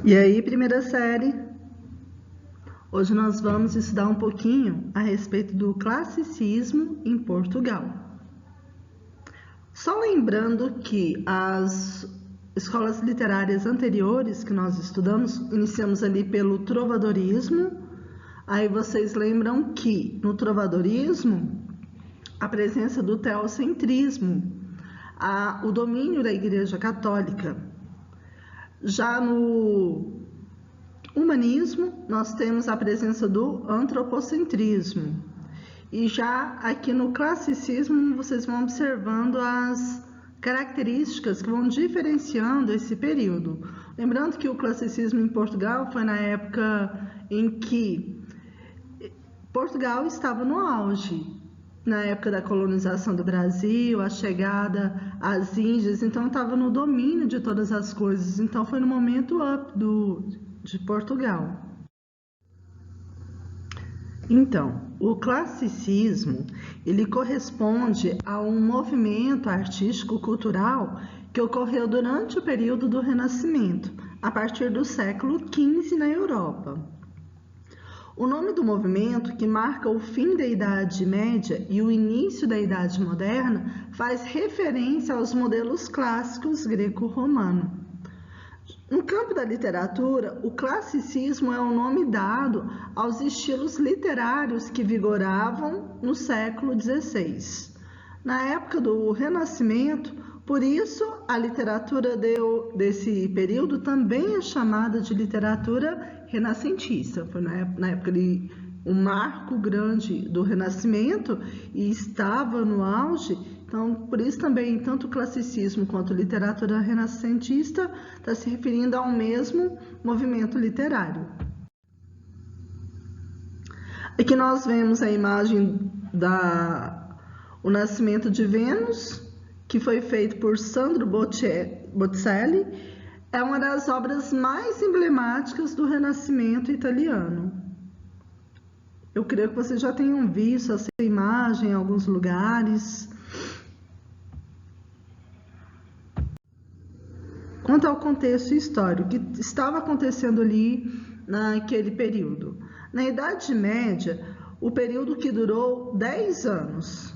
E aí, primeira série, hoje nós vamos estudar um pouquinho a respeito do classicismo em Portugal. Só lembrando que as escolas literárias anteriores que nós estudamos, iniciamos ali pelo trovadorismo. Aí vocês lembram que no trovadorismo, a presença do teocentrismo, o domínio da Igreja Católica. Já no humanismo, nós temos a presença do antropocentrismo. E já aqui no classicismo, vocês vão observando as características que vão diferenciando esse período. Lembrando que o classicismo em Portugal foi na época em que Portugal estava no auge. Na época da colonização do Brasil, a chegada às Índias, então estava no domínio de todas as coisas. Então foi no momento de Portugal. Então, o classicismo, ele corresponde a um movimento artístico-cultural que ocorreu durante o período do Renascimento, a partir do século XV na Europa. O nome do movimento, que marca o fim da Idade Média e o início da Idade Moderna, faz referência aos modelos clássicos greco-romano. No campo da literatura, o classicismo é o nome dado aos estilos literários que vigoravam no século XVI. Na época do Renascimento, por isso, a literatura desse período também é chamada de literatura renascentista. Foi na época de um marco grande do Renascimento e estava no auge. Então, por isso também, tanto o classicismo quanto a literatura renascentista está se referindo ao mesmo movimento literário. Aqui nós vemos a imagem o nascimento de Vênus, que foi feito por Sandro Botticelli, é uma das obras mais emblemáticas do Renascimento italiano. Eu creio que vocês já tenham visto essa imagem em alguns lugares. Quanto ao contexto histórico, o que estava acontecendo ali naquele período? Na Idade Média, o período que durou 10 anos.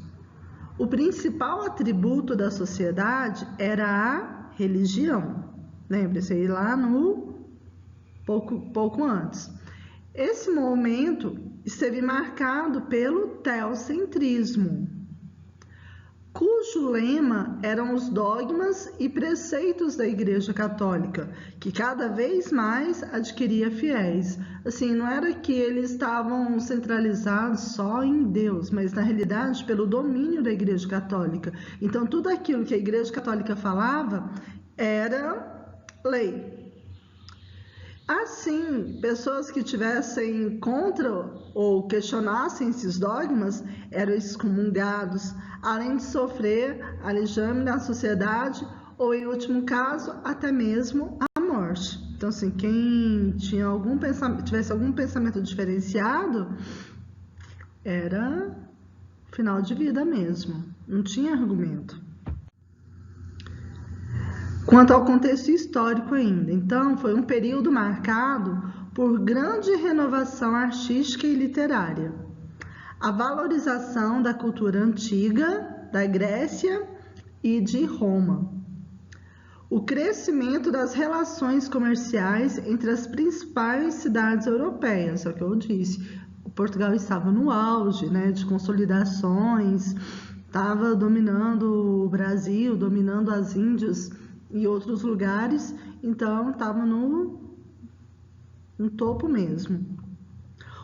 O principal atributo da sociedade era a religião. Lembre-se aí lá pouco antes. Esse momento esteve marcado pelo teocentrismo, cujo lema eram os dogmas e preceitos da Igreja Católica, que cada vez mais adquiria fiéis. Assim, não era que eles estavam centralizados só em Deus, mas na realidade pelo domínio da Igreja Católica. Então, tudo aquilo que a Igreja Católica falava era lei. Assim, pessoas que tivessem contra ou questionassem esses dogmas eram excomungados, além de sofrer alexame na sociedade ou, em último caso, até mesmo a morte. Então, assim, quem tivesse algum pensamento diferenciado era final de vida mesmo, não tinha argumento. Quanto ao contexto histórico ainda, então, foi um período marcado por grande renovação artística e literária. A valorização da cultura antiga, da Grécia e de Roma. O crescimento das relações comerciais entre as principais cidades europeias, é o que eu disse. Portugal estava no auge, de consolidações, estava dominando o Brasil, dominando as Índias e outros lugares, então estava no topo mesmo.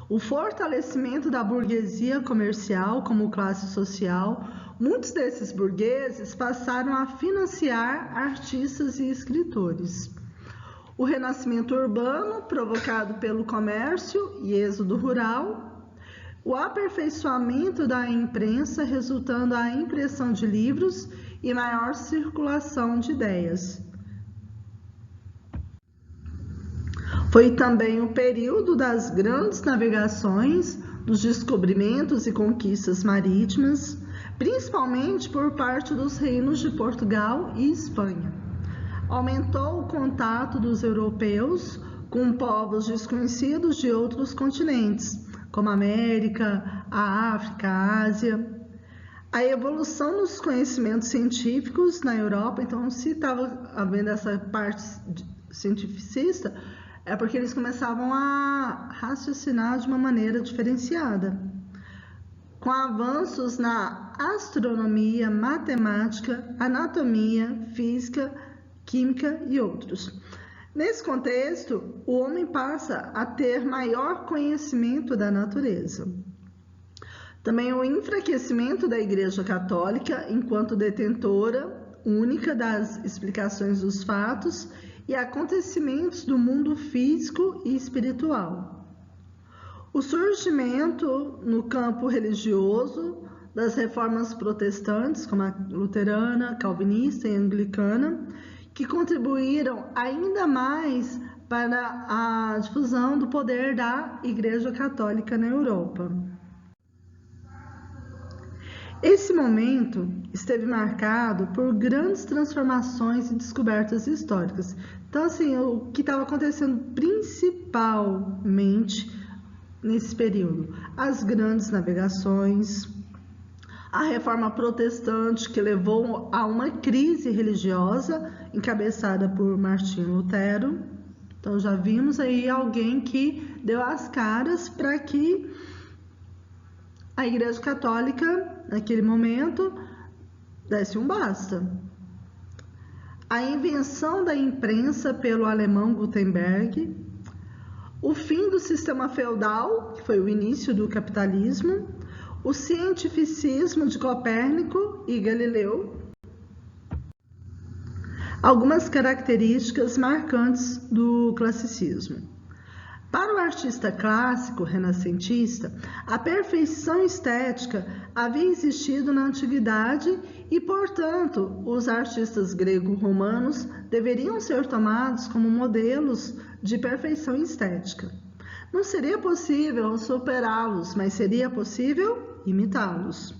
O fortalecimento da burguesia comercial como classe social, muitos desses burgueses passaram a financiar artistas e escritores. O renascimento urbano, provocado pelo comércio e êxodo rural, o aperfeiçoamento da imprensa, resultando da impressão de livros e maior circulação de ideias. Foi também o período das grandes navegações, dos descobrimentos e conquistas marítimas, principalmente por parte dos reinos de Portugal e Espanha. Aumentou o contato dos europeus com povos desconhecidos de outros continentes, como a América, a África, a Ásia. A evolução dos conhecimentos científicos na Europa, então, se estava havendo essa parte cientificista, é porque eles começavam a raciocinar de uma maneira diferenciada. Com avanços na astronomia, matemática, anatomia, física, química e outros. Nesse contexto, o homem passa a ter maior conhecimento da natureza. Também o enfraquecimento da Igreja Católica enquanto detentora única das explicações dos fatos e acontecimentos do mundo físico e espiritual. O surgimento no campo religioso das reformas protestantes, como a luterana, calvinista e anglicana, que contribuíram ainda mais para a difusão do poder da Igreja Católica na Europa. Esse momento esteve marcado por grandes transformações e descobertas históricas. Então, assim, o que estava acontecendo principalmente nesse período? As grandes navegações, a reforma protestante, que levou a uma crise religiosa encabeçada por Martinho Lutero. Então, já vimos aí alguém que deu as caras para que a Igreja Católica, naquele momento, desse um basta. A invenção da imprensa pelo alemão Gutenberg, o fim do sistema feudal, que foi o início do capitalismo, o cientificismo de Copérnico e Galileu, algumas características marcantes do classicismo. Para o artista clássico renascentista, a perfeição estética havia existido na antiguidade e, portanto, os artistas grego-romanos deveriam ser tomados como modelos de perfeição estética. Não seria possível superá-los, mas seria possível imitá-los.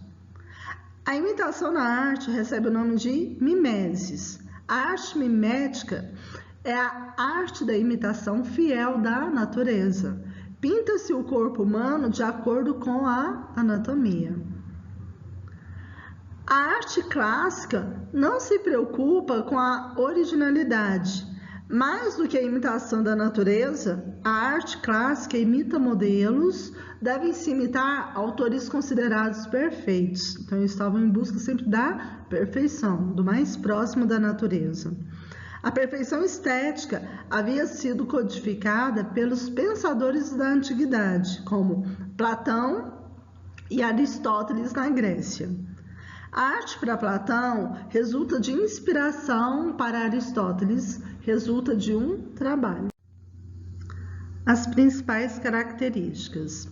A imitação na arte recebe o nome de mimesis. A arte mimética é a arte da imitação fiel da natureza. Pinta-se o corpo humano de acordo com a anatomia. A arte clássica não se preocupa com a originalidade. Mais do que a imitação da natureza, a arte clássica imita modelos, devem-se imitar autores considerados perfeitos. Então, eles estavam em busca sempre da perfeição, do mais próximo da natureza. A perfeição estética havia sido codificada pelos pensadores da antiguidade, como Platão e Aristóteles na Grécia. A arte para Platão resulta de inspiração, para Aristóteles resulta de um trabalho. As principais características.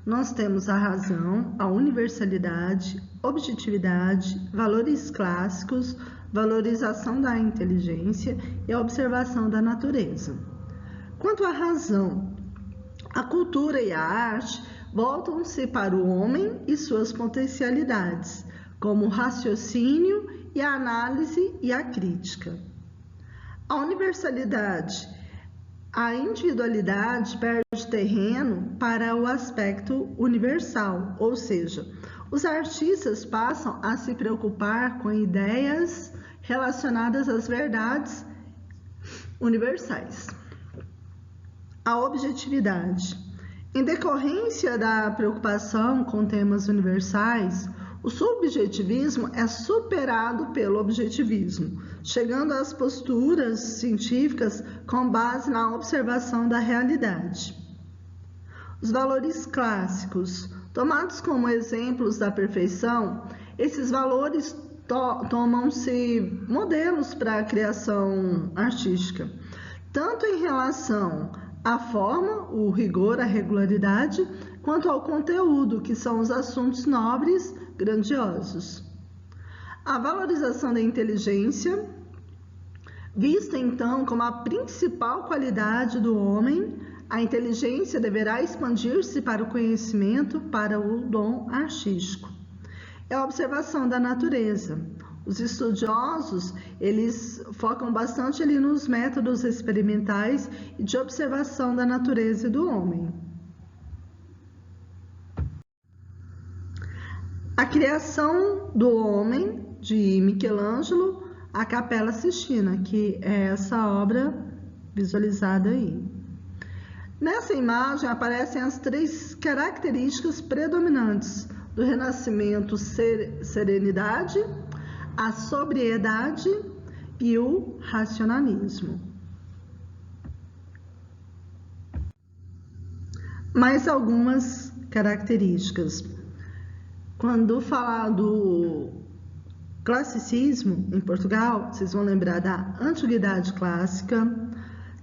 Nós temos a razão, a universalidade, objetividade, valores clássicos, valorização da inteligência e a observação da natureza. Quanto à razão, a cultura e a arte voltam-se para o homem e suas potencialidades, como o raciocínio e a análise e a crítica. A universalidade, a individualidade perde terreno para o aspecto universal, ou seja, os artistas passam a se preocupar com ideias relacionadas às verdades universais. A objetividade. Em decorrência da preocupação com temas universais, o subjetivismo é superado pelo objetivismo, chegando às posturas científicas com base na observação da realidade. Os valores clássicos. Tomados como exemplos da perfeição, esses valores tomam-se modelos para a criação artística, tanto em relação à forma, o rigor, a regularidade, quanto ao conteúdo, que são os assuntos nobres, grandiosos. A valorização da inteligência, vista então como a principal qualidade do homem, a inteligência deverá expandir-se para o conhecimento, para o dom artístico. É a observação da natureza. Os estudiosos, eles focam bastante ali nos métodos experimentais e de observação da natureza e do homem. A criação do homem, de Michelangelo, a Capela Sistina, que é essa obra visualizada aí. Nessa imagem aparecem as 3 características predominantes do Renascimento: serenidade, a sobriedade e o racionalismo. Mais algumas características. Quando falar do classicismo em Portugal, vocês vão lembrar da antiguidade clássica,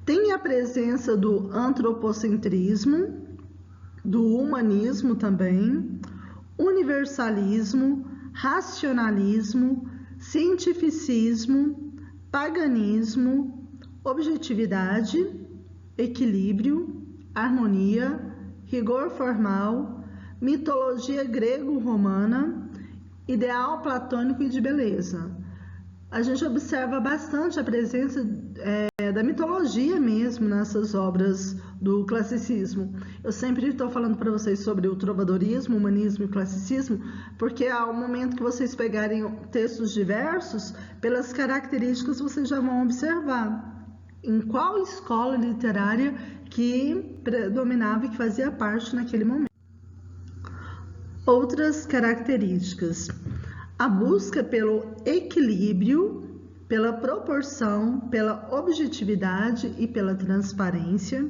tem a presença do antropocentrismo, do humanismo também, universalismo, racionalismo, cientificismo, paganismo, objetividade, equilíbrio, harmonia, rigor formal, mitologia grego-romana, ideal platônico e de beleza. A gente observa bastante a presença da mitologia mesmo nessas obras do classicismo. Eu sempre estou falando para vocês sobre o trovadorismo, o humanismo e o classicismo, porque ao momento que vocês pegarem textos diversos, pelas características vocês já vão observar em qual escola literária que predominava e que fazia parte naquele momento. Outras características: a busca pelo equilíbrio, pela proporção, pela objetividade e pela transparência.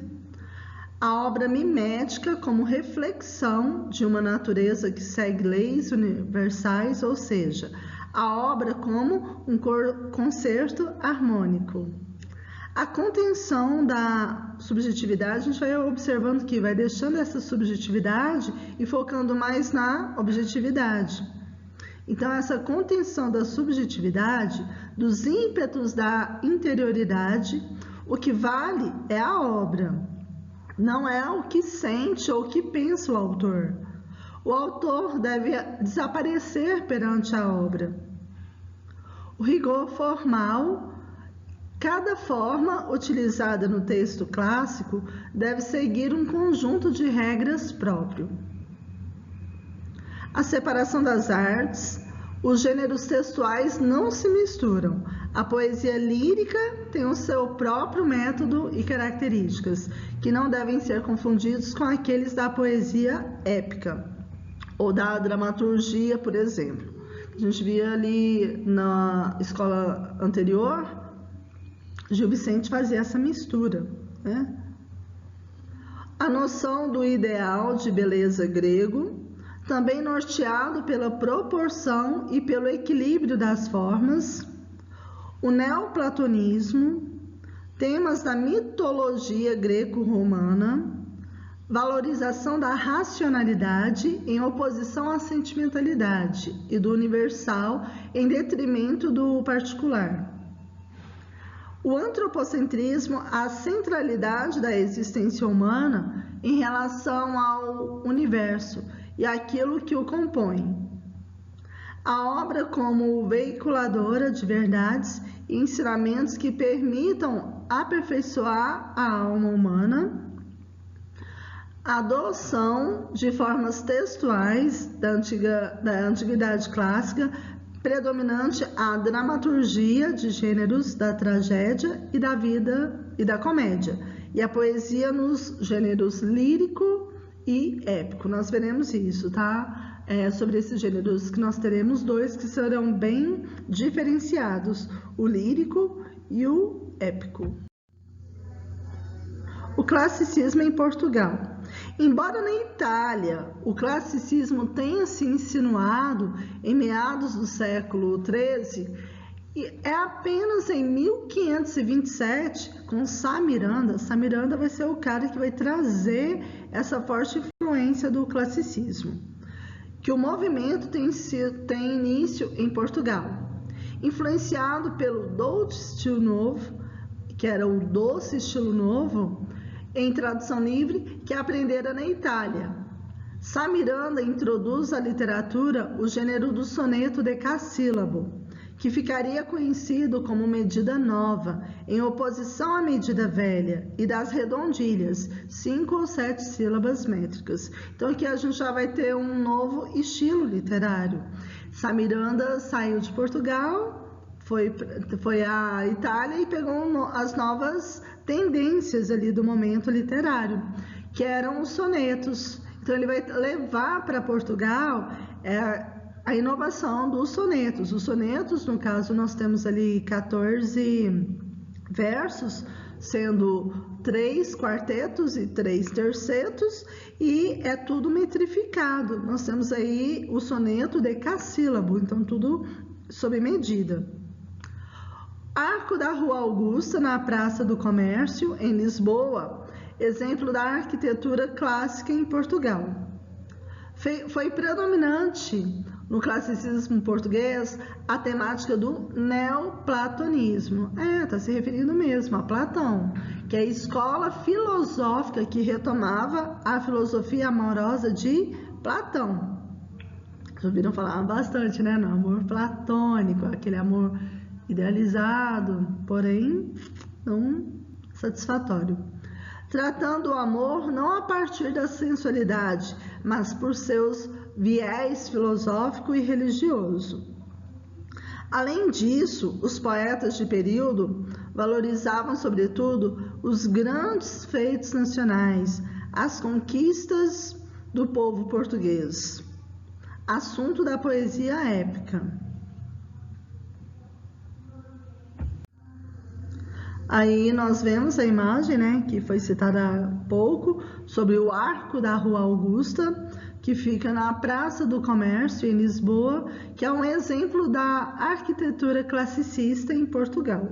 A obra mimética como reflexão de uma natureza que segue leis universais, ou seja, a obra como um concerto harmônico. A contenção da subjetividade, a gente vai observando que vai deixando essa subjetividade e focando mais na objetividade. Então, essa contenção da subjetividade, dos ímpetos da interioridade, o que vale é a obra, não é o que sente ou o que pensa o autor. O autor deve desaparecer perante a obra. O rigor formal, cada forma utilizada no texto clássico deve seguir um conjunto de regras próprio. A separação das artes, os gêneros textuais não se misturam. A poesia lírica tem o seu próprio método e características, que não devem ser confundidos com aqueles da poesia épica ou da dramaturgia, por exemplo. A gente via ali na escola anterior, Gil Vicente fazia essa mistura, né? A noção do ideal de beleza grego, também norteado pela proporção e pelo equilíbrio das formas. O neoplatonismo, temas da mitologia greco-romana, valorização da racionalidade em oposição à sentimentalidade e do universal em detrimento do particular. O antropocentrismo, a centralidade da existência humana em relação ao universo e aquilo que o compõe. A obra como veiculadora de verdades e ensinamentos que permitam aperfeiçoar a alma humana. A adoção de formas textuais da antiguidade clássica, predominante a dramaturgia de gêneros da tragédia e da vida e da comédia, e a poesia nos gêneros lírico e épico. Nós veremos isso, tá? Sobre esses gêneros que nós teremos 2 que serão bem diferenciados, o lírico e o épico. O classicismo em Portugal. Embora na Itália o classicismo tenha se insinuado em meados do século XIII, é apenas em 1527, com Sá Miranda. Sá Miranda vai ser o cara que vai trazer essa forte influência do classicismo, que o movimento tem início em Portugal, influenciado pelo Dolce Estilo Novo, que era o doce estilo novo, em tradução livre, que aprendera na Itália. Sá Miranda introduz à literatura o gênero do soneto decassílabo, que ficaria conhecido como medida nova, em oposição à medida velha, e das redondilhas, 5 ou 7 sílabas métricas. Então aqui a gente já vai ter um novo estilo literário. Sá Miranda saiu de Portugal, foi à Itália e pegou as novas tendências ali do momento literário, que eram os sonetos. Então ele vai levar para Portugal a inovação dos sonetos. Os sonetos, no caso, nós temos ali 14 versos, sendo 3 quartetos e 3 tercetos, e é tudo metrificado. Nós temos aí o soneto decassílabo, então tudo sob medida. Arco da Rua Augusta, na Praça do Comércio, em Lisboa, exemplo da arquitetura clássica em Portugal. Foi predominante no classicismo português a temática do neoplatonismo. Está se referindo mesmo a Platão, que é a escola filosófica que retomava a filosofia amorosa de Platão. Vocês ouviram falar bastante, né? No amor platônico, aquele amor idealizado, porém não satisfatório. Tratando o amor não a partir da sensualidade, mas por seus viés filosófico e religioso. Além disso, os poetas de período valorizavam, sobretudo, os grandes feitos nacionais, as conquistas do povo português, assunto da poesia épica. Aí nós vemos a imagem, né, que foi citada há pouco, sobre o Arco da Rua Augusta, que fica na Praça do Comércio, em Lisboa, que é um exemplo da arquitetura classicista em Portugal.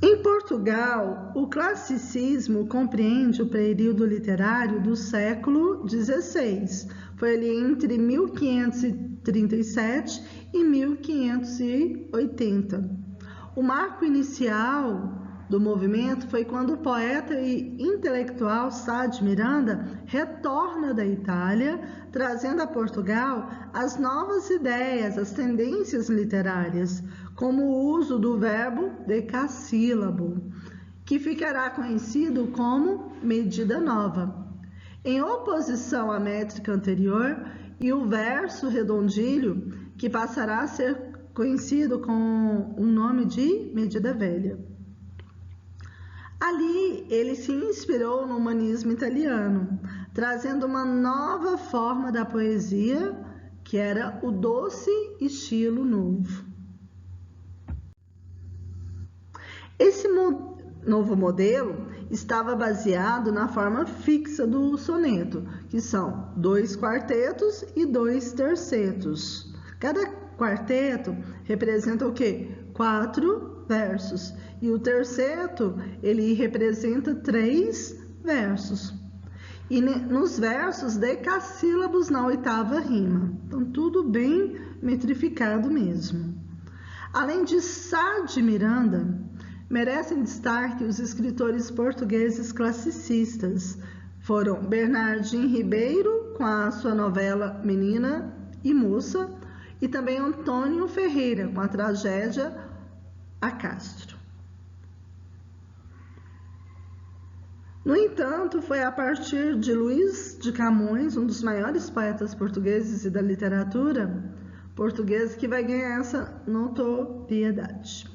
Em Portugal, o classicismo compreende o período literário do século XVI. Foi ali entre 1537 e 1580. O marco inicial do movimento foi quando o poeta e intelectual Sá de Miranda retorna da Itália, trazendo a Portugal as novas ideias, as tendências literárias, como o uso do verbo decassílabo, que ficará conhecido como medida nova, em oposição à métrica anterior, e o verso redondilho, que passará a ser conhecido com o nome de medida velha. Ali, ele se inspirou no humanismo italiano, trazendo uma nova forma da poesia, que era o doce estilo novo. Esse novo modelo estava baseado na forma fixa do soneto, que são 2 quartetos e 2 tercetos. Cada quarteto representa o quê? 4 versos. E o terceto, ele representa 3 versos. E nos versos, decassílabos na 8ª rima. Então, tudo bem metrificado mesmo. Além de Sá de Miranda, merecem destaque os escritores portugueses classicistas. Foram Bernardino Ribeiro, com a sua novela Menina e Moça, e também Antônio Ferreira, com a tragédia A Castro. No entanto, foi a partir de Luís de Camões, um dos maiores poetas portugueses e da literatura portuguesa, que vai ganhar essa notoriedade.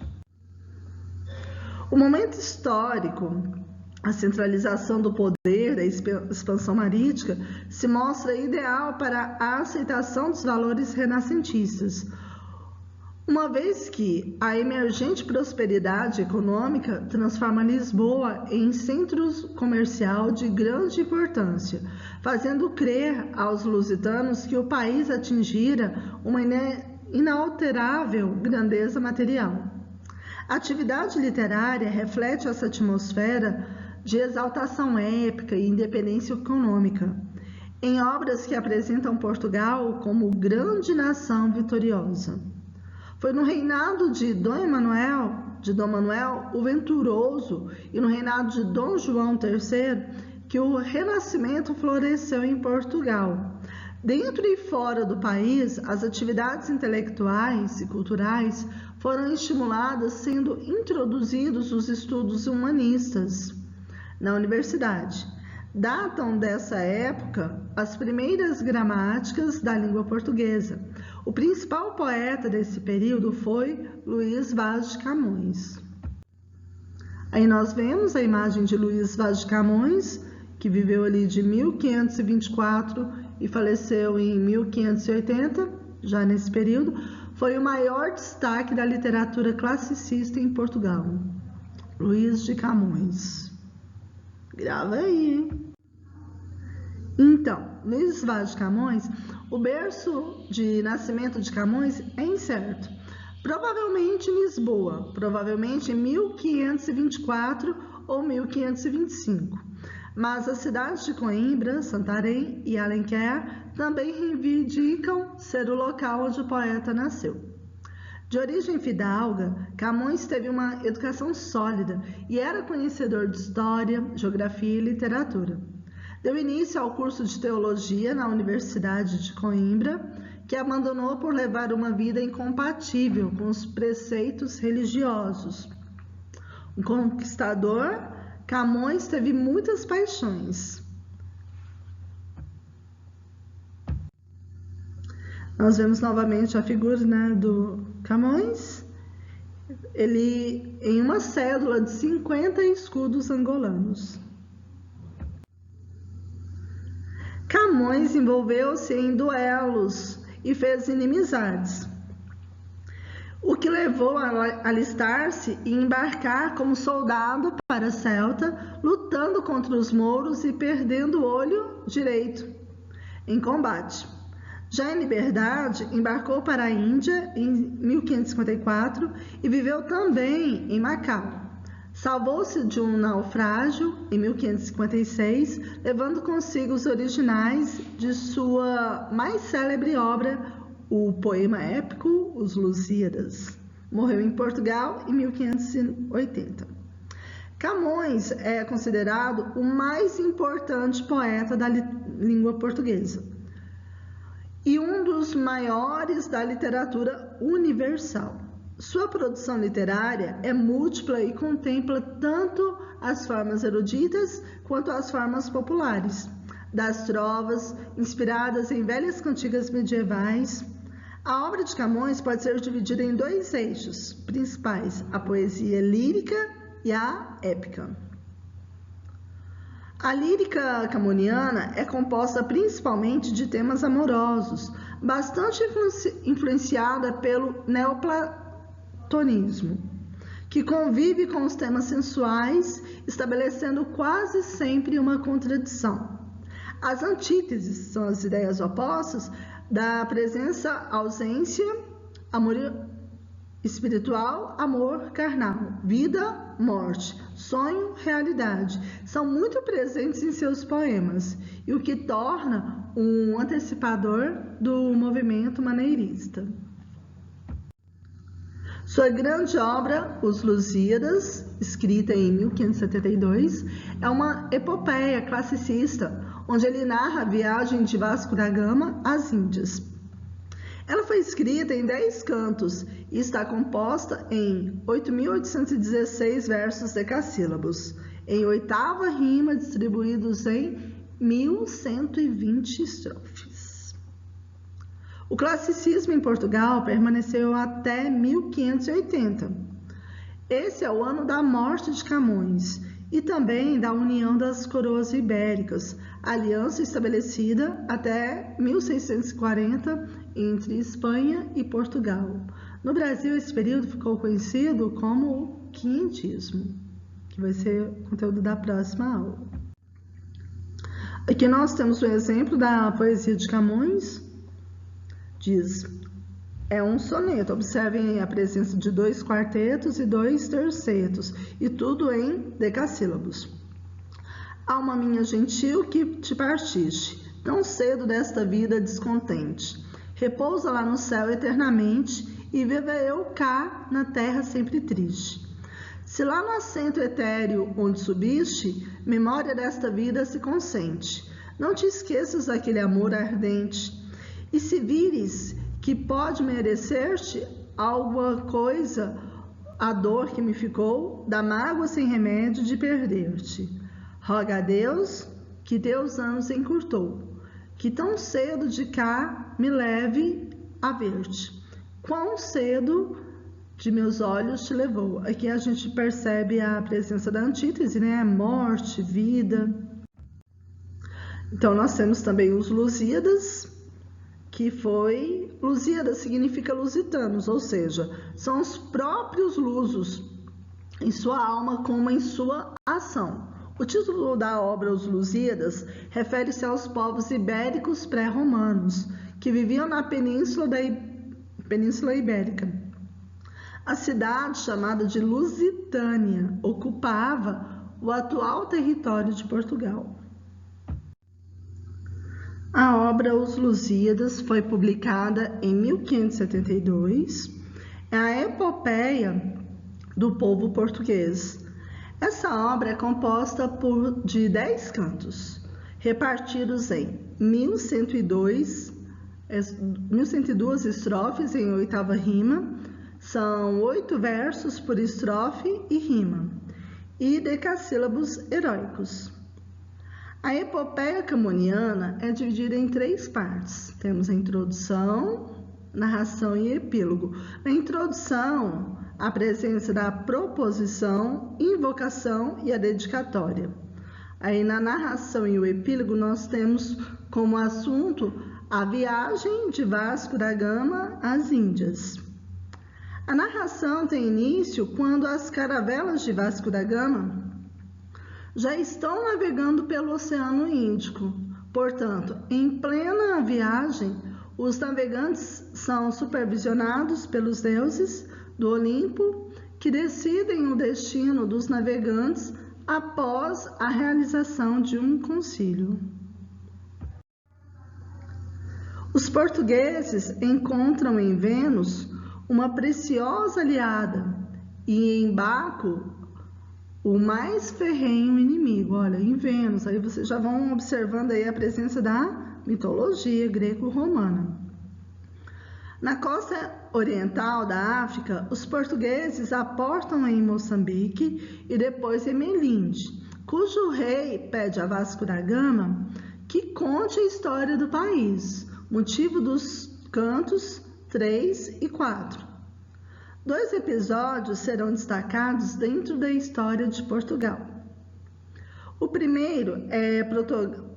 O momento histórico, a centralização do poder, a expansão marítima, se mostra ideal para a aceitação dos valores renascentistas, uma vez que a emergente prosperidade econômica transforma Lisboa em centro comercial de grande importância, fazendo crer aos lusitanos que o país atingira uma inalterável grandeza material. A atividade literária reflete essa atmosfera de exaltação épica e independência econômica, em obras que apresentam Portugal como grande nação vitoriosa. Foi no reinado de Dom Manuel o Venturoso e no reinado de Dom João III que o Renascimento floresceu em Portugal, Dentro e fora do país, as atividades intelectuais e culturais foram estimuladas, sendo introduzidos os estudos humanistas na universidade. Datam dessa época as primeiras gramáticas da língua portuguesa. O principal poeta desse período foi Luís Vaz de Camões. Aí nós vemos a imagem de Luís Vaz de Camões, que viveu ali de 1524 e faleceu em 1580, já nesse período. Foi o maior destaque da literatura classicista em Portugal. Luís de Camões. Grava aí, hein? Então, Luís Vaz de Camões, o berço de nascimento de Camões é incerto. Provavelmente em Lisboa, provavelmente em 1524 ou 1525. Mas as cidades de Coimbra, Santarém e Alenquer também reivindicam ser o local onde o poeta nasceu. De origem fidalga, Camões teve uma educação sólida e era conhecedor de história, geografia e literatura. Deu início ao curso de teologia na Universidade de Coimbra, que abandonou por levar uma vida incompatível com os preceitos religiosos. Um conquistador, Camões teve muitas paixões. Nós vemos novamente a figura, do Camões, ele em uma cédula de 50 escudos angolanos. Camões envolveu-se em duelos e fez inimizades, o que levou a alistar-se e embarcar como soldado para Celta, lutando contra os mouros e perdendo o olho direito em combate. Já em liberdade, embarcou para a Índia em 1554 e viveu também em Macau. Salvou-se de um naufrágio em 1556, levando consigo os originais de sua mais célebre obra, o poema épico Os Lusíadas. Morreu em Portugal em 1580. Camões é considerado o mais importante poeta da língua portuguesa e um dos maiores da literatura universal. Sua produção literária é múltipla e contempla tanto as formas eruditas quanto as formas populares, das trovas inspiradas em velhas cantigas medievais. A obra de Camões pode ser dividida em dois eixos principais: a poesia lírica e a épica. A lírica camoniana é composta principalmente de temas amorosos, bastante influenciada pelo neoplatonismo, que convive com os temas sensuais, estabelecendo quase sempre uma contradição. As antíteses são as ideias opostas da presença-ausência, amor espiritual, amor carnal, vida, morte, sonho, realidade. São muito presentes em seus poemas, e o que torna um antecipador do movimento maneirista. Sua grande obra, Os Lusíadas, escrita em 1572, é uma epopeia classicista, onde ele narra a viagem de Vasco da Gama às Índias. Ela foi escrita em 10 cantos e está composta em 8.816 versos decassílabos, em oitava rima, distribuídos em 1.120 estrofes. O classicismo em Portugal permaneceu até 1580. Esse é o ano da morte de Camões e também da união das coroas ibéricas, aliança estabelecida até 1640 entre Espanha e Portugal. No Brasil, esse período ficou conhecido como o quinhentismo, que vai ser o conteúdo da próxima aula. Aqui nós temos um exemplo da poesia de Camões. Diz: é um soneto, observem a presença de 2 quartetos e 2 tercetos, e tudo em decassílabos. Alma minha gentil que te partiste, tão cedo desta vida descontente, repousa lá no céu eternamente, e viva eu cá na terra sempre triste. Se lá no assento etéreo onde subiste, memória desta vida se consente, Não te esqueças daquele amor ardente. E se vires que pode merecer-te alguma coisa, a dor que me ficou, da mágoa sem remédio de perder-te. Roga a Deus que teus anos encurtou, que tão cedo de cá me leve a ver-te. Quão cedo de meus olhos te levou. Aqui a gente percebe a presença da antítese, né? Morte, vida. Então nós temos também os Lusíadas, Lusíadas significa lusitanos, ou seja, são os próprios lusos, em sua alma como em sua ação. O título da obra Os Lusíadas refere-se aos povos ibéricos pré-romanos, que viviam na Península Ibérica. A cidade, chamada de Lusitânia, ocupava o atual território de Portugal. A obra Os Lusíadas foi publicada em 1572. É a epopeia do povo português. Essa obra é composta de 10 cantos, repartidos em 1102 estrofes em oitava rima. São 8 versos por estrofe e rima, e decassílabos heróicos. A epopeia camoniana é dividida em 3 partes. Temos a introdução, narração e epílogo. Na introdução, a presença da proposição, invocação e a dedicatória. Aí na narração e o epílogo nós temos como assunto a viagem de Vasco da Gama às Índias. A narração tem início quando as caravelas de Vasco da Gama já estão navegando pelo Oceano Índico. Portanto, em plena viagem, os navegantes são supervisionados pelos deuses do Olimpo, que decidem o destino dos navegantes após a realização de um concílio. Os portugueses encontram em Vênus uma preciosa aliada e em Baco o mais ferrenho inimigo. Olha, em Vênus, aí vocês já vão observando aí a presença da mitologia greco-romana. Na costa oriental da África, os portugueses aportam em Moçambique e depois em Melinde, cujo rei pede a Vasco da Gama que conte a história do país, motivo dos cantos 3 e 4. 2 episódios serão destacados dentro da história de Portugal. O primeiro é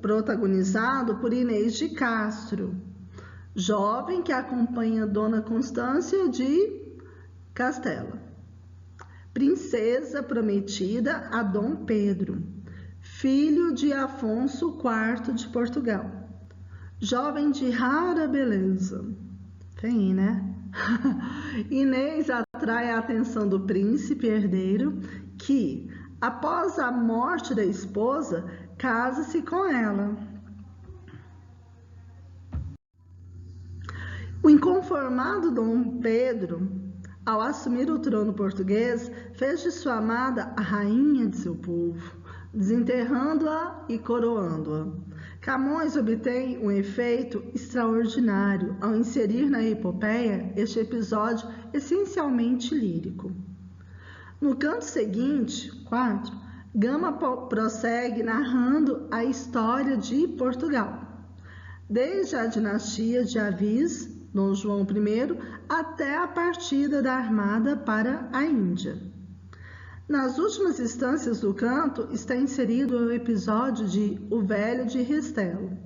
protagonizado por Inês de Castro, jovem que acompanha Dona Constância de Castela, princesa prometida a Dom Pedro, filho de Afonso IV de Portugal, jovem de rara beleza. Tem, né? Inês atrai a atenção do príncipe herdeiro que, após a morte da esposa, casa-se com ela. O inconformado Dom Pedro, ao assumir o trono português, fez de sua amada a rainha de seu povo, desenterrando-a e coroando-a. Camões obtém um efeito extraordinário ao inserir na epopeia este episódio essencialmente lírico. No canto seguinte, 4, Gama prossegue narrando a história de Portugal, desde a dinastia de Avis, Dom João I, até a partida da armada para a Índia. Nas últimas instâncias do canto está inserido o episódio de O Velho de Restelo.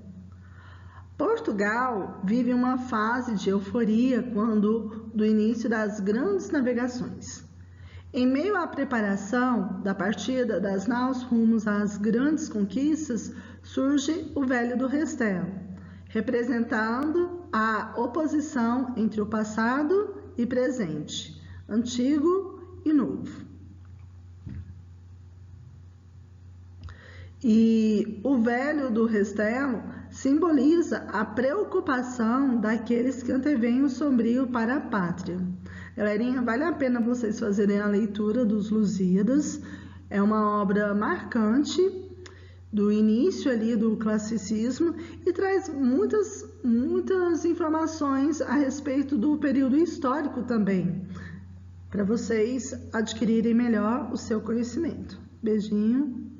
Portugal vive uma fase de euforia do início das grandes navegações. Em meio à preparação da partida das naus rumos às grandes conquistas, surge o Velho do Restelo, representando a oposição entre o passado e presente, antigo e novo. E o Velho do Restelo simboliza a preocupação daqueles que antevêm o sombrio para a pátria. Galerinha, vale a pena vocês fazerem a leitura dos Lusíadas. É uma obra marcante do início ali do classicismo e traz muitas informações a respeito do período histórico também, para vocês adquirirem melhor o seu conhecimento. Beijinho.